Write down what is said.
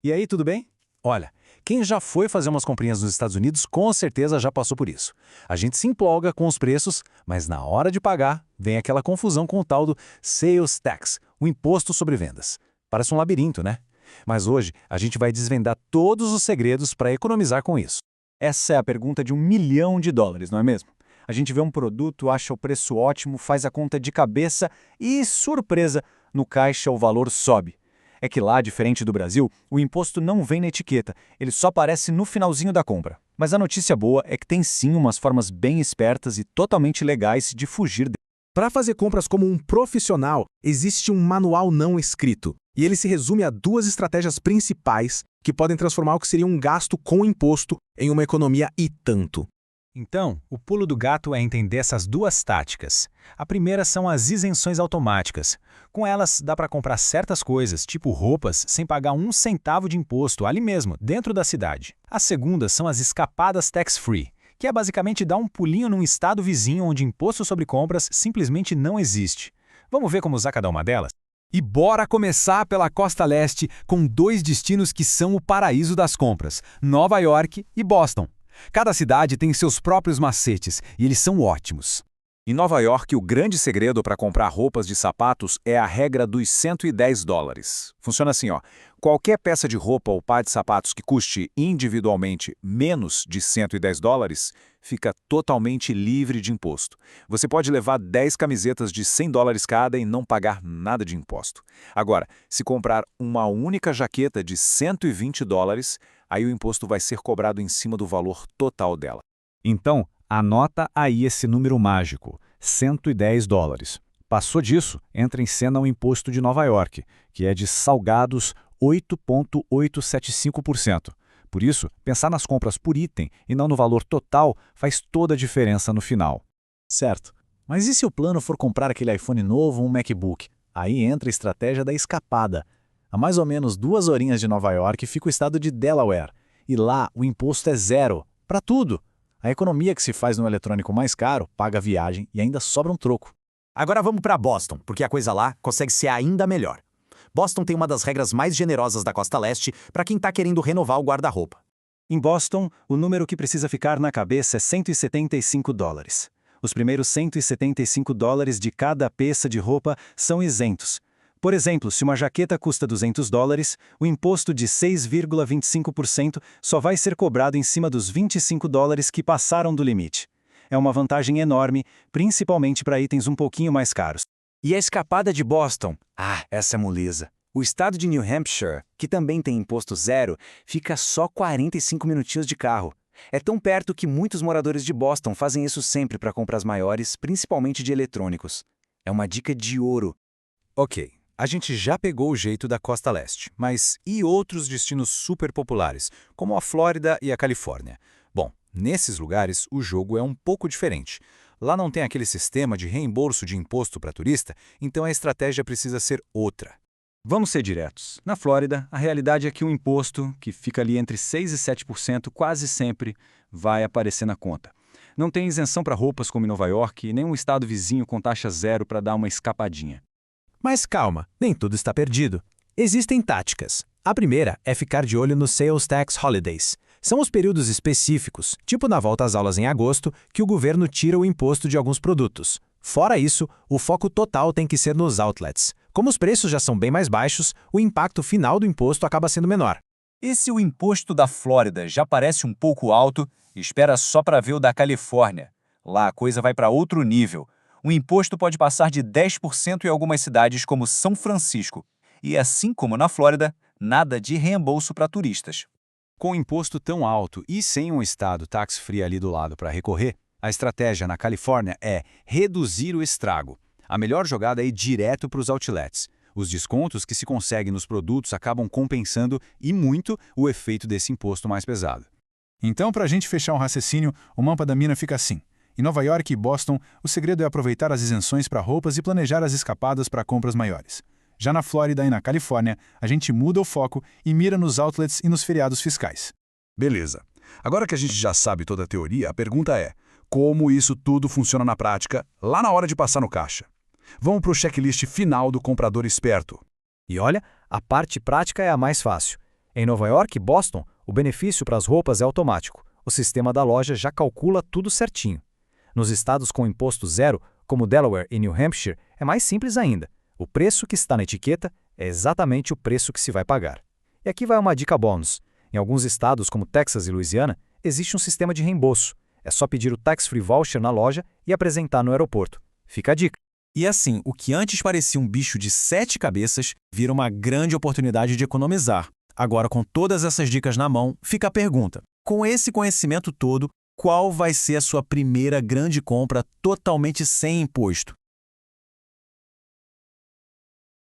E aí, tudo bem? Olha, quem já foi fazer umas comprinhas nos Estados Unidos com certeza já passou por isso. A gente se empolga com os preços, mas na hora de pagar, vem aquela confusão com o tal do sales tax, o imposto sobre vendas. Parece um labirinto, né? Mas hoje a gente vai desvendar todos os segredos para economizar com isso. Essa é a pergunta de US$ 1 milhão, não é mesmo? A gente vê um produto, acha o preço ótimo, faz a conta de cabeça e, surpresa, no caixa o valor sobe. É que lá, diferente do Brasil, o imposto não vem na etiqueta, ele só aparece no finalzinho da compra. Mas a notícia boa é que tem sim umas formas bem espertas e totalmente legais de fugir dele. Para fazer compras como um profissional, existe um manual não escrito, e ele se resume a duas estratégias principais que podem transformar o que seria um gasto com imposto em uma economia e tanto. Então, o pulo do gato é entender essas duas táticas. A primeira são as isenções automáticas. Com elas, dá para comprar certas coisas, tipo roupas, sem pagar um centavo de imposto ali mesmo, dentro da cidade. A segunda são as escapadas tax-free, que é basicamente dar um pulinho num estado vizinho onde imposto sobre compras simplesmente não existe. Vamos ver como usar cada uma delas? E bora começar pela Costa Leste, com dois destinos que são o paraíso das compras: Nova York e Boston. Cada cidade tem seus próprios macetes, e eles são ótimos. Em Nova York, o grande segredo para comprar roupas de sapatos é a regra dos US$ 110. Funciona assim, ó. Qualquer peça de roupa ou par de sapatos que custe individualmente menos de US$ 110 fica totalmente livre de imposto. Você pode levar 10 camisetas de US$ 100 cada e não pagar nada de imposto. Agora, se comprar uma única jaqueta de US$ 120, aí o imposto vai ser cobrado em cima do valor total dela. Então, anota aí esse número mágico, US$ 110. Passou disso, entra em cena o imposto de Nova York, que é de salgados 8,875%. Por isso, pensar nas compras por item e não no valor total faz toda a diferença no final. Certo. Mas e se o plano for comprar aquele iPhone novo ou um MacBook? Aí entra a estratégia da escapada. A mais ou menos 2 horinhas de Nova York fica o estado de Delaware. E lá o imposto é zero. Para tudo. A economia que se faz no eletrônico mais caro paga a viagem e ainda sobra um troco. Agora vamos para Boston, porque a coisa lá consegue ser ainda melhor. Boston tem uma das regras mais generosas da Costa Leste para quem está querendo renovar o guarda-roupa. Em Boston, o número que precisa ficar na cabeça é US$ 175. Os primeiros US$ 175 de cada peça de roupa são isentos. Por exemplo, se uma jaqueta custa $200, o imposto de 6,25% só vai ser cobrado em cima dos $25 que passaram do limite. É uma vantagem enorme, principalmente para itens um pouquinho mais caros. E a escapada de Boston? Ah, essa é moleza. O estado de New Hampshire, que também tem imposto zero, fica só 45 minutinhos de carro. É tão perto que muitos moradores de Boston fazem isso sempre para compras maiores, principalmente de eletrônicos. É uma dica de ouro. Ok, a gente já pegou o jeito da Costa Leste, mas e outros destinos super populares, como a Flórida e a Califórnia? Bom, nesses lugares o jogo é um pouco diferente. Lá não tem aquele sistema de reembolso de imposto para turista, então a estratégia precisa ser outra. Vamos ser diretos. Na Flórida, a realidade é que o imposto, que fica ali entre 6% e 7%, quase sempre vai aparecer na conta. Não tem isenção para roupas como em Nova York e nem um estado vizinho com taxa zero para dar uma escapadinha. Mas calma, nem tudo está perdido. Existem táticas. A primeira é ficar de olho nos Sales Tax Holidays. São os períodos específicos, tipo na volta às aulas em agosto, que o governo tira o imposto de alguns produtos. Fora isso, o foco total tem que ser nos outlets. Como os preços já são bem mais baixos, o impacto final do imposto acaba sendo menor. E se o imposto da Flórida já parece um pouco alto, espera só para ver o da Califórnia. Lá a coisa vai para outro nível. O imposto pode passar de 10% em algumas cidades como São Francisco. E assim como na Flórida, nada de reembolso para turistas. Com o imposto tão alto e sem um estado tax-free ali do lado para recorrer, a estratégia na Califórnia é reduzir o estrago. A melhor jogada é ir direto para os outlets. Os descontos que se conseguem nos produtos acabam compensando e muito o efeito desse imposto mais pesado. Então, para a gente fechar um raciocínio, o mapa da mina fica assim. Em Nova York e Boston, o segredo é aproveitar as isenções para roupas e planejar as escapadas para compras maiores. Já na Flórida e na Califórnia, a gente muda o foco e mira nos outlets e nos feriados fiscais. Beleza. Agora que a gente já sabe toda a teoria, a pergunta é: como isso tudo funciona na prática, lá na hora de passar no caixa? Vamos para o checklist final do comprador esperto. E olha, a parte prática é a mais fácil. Em Nova York e Boston, o benefício para as roupas é automático. O sistema da loja já calcula tudo certinho. Nos estados com imposto zero, como Delaware e New Hampshire, é mais simples ainda. O preço que está na etiqueta é exatamente o preço que se vai pagar. E aqui vai uma dica bônus. Em alguns estados, como Texas e Louisiana, existe um sistema de reembolso. É só pedir o tax-free voucher na loja e apresentar no aeroporto. Fica a dica. E assim, o que antes parecia um bicho de 7 cabeças vira uma grande oportunidade de economizar. Agora, com todas essas dicas na mão, fica a pergunta: com esse conhecimento todo, qual vai ser a sua primeira grande compra totalmente sem imposto?